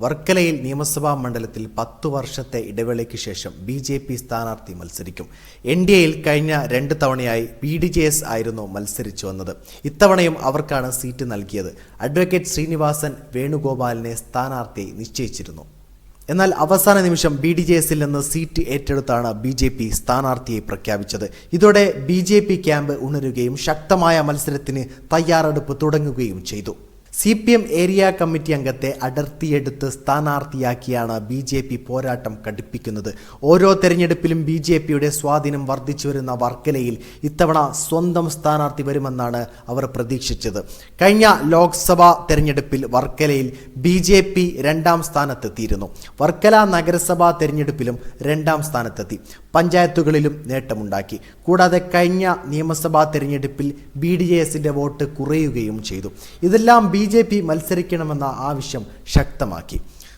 വർക്കലയിൽ നിയമസഭാ മണ്ഡലത്തിൽ 10 വർഷത്തെ ഇടവേളയ്ക്ക് ശേഷം ബി.ജെ.പി. സ്ഥാനാർത്ഥി മത്സരിക്കും. എൻ.ഡി.എയിൽ കഴിഞ്ഞ 2 തവണയായി ബി.ഡി.ജെ.എസ്. ആയിരുന്നു മത്സരിച്ചു വന്നത്. ഇത്തവണയും അവർക്കാണ് സീറ്റ് നൽകിയത്. അഡ്വക്കേറ്റ് ശ്രീനിവാസൻ വേണുഗോപാലിനെ സ്ഥാനാർത്ഥിയായി നിശ്ചയിച്ചിരുന്നു. എന്നാൽ അവസാന നിമിഷം ബി.ഡി.ജെ.എസിൽ നിന്ന് സീറ്റ് ഏറ്റെടുത്താണ് ബി.ജെ.പി. സ്ഥാനാർത്ഥിയെ പ്രഖ്യാപിച്ചത്. ഇതോടെ ബി.ജെ.പി. ക്യാമ്പ് ഉണരുകയും ശക്തമായ മത്സരത്തിന് തയ്യാറെടുപ്പ് തുടങ്ങുകയും ചെയ്തു. CPM ഏരിയ കമ്മിറ്റി അംഗത്തെ അടർത്തിയെടുത്ത് സ്ഥാനാർത്ഥിയാക്കിയാണ് ബി.ജെ.പി. പോരാട്ടം കടുപ്പിക്കുന്നത്. ഓരോ തെരഞ്ഞെടുപ്പിലും ബി.ജെ.പിയുടെ സ്വാധീനം വർദ്ധിച്ചുവരുന്ന വർക്കലയിൽ ഇത്തവണ സ്വന്തം സ്ഥാനാർത്ഥി വരുമെന്നാണ് അവർ പ്രതീക്ഷിച്ചത്. കഴിഞ്ഞ ലോക്സഭാ തെരഞ്ഞെടുപ്പിൽ വർക്കലയിൽ ബി.ജെ.പി. 2ാം സ്ഥാനത്തെത്തിയിരുന്നു. വർക്കല നഗരസഭാ തെരഞ്ഞെടുപ്പിലും 2ാം സ്ഥാനത്തെത്തി. പഞ്ചായത്തുകളിലും നേട്ടമുണ്ടാക്കി. കൂടാതെ കഴിഞ്ഞ നിയമസഭാ തെരഞ്ഞെടുപ്പിൽ ബി.ഡി.ജെ.എസിന്റെ വോട്ട് കുറയുകയും ചെയ്തു. ഇതെല്ലാം ബി.ജെ.പി. മത്സരിക്കണമെന്ന ആവശ്യം ശക്തമാക്കി.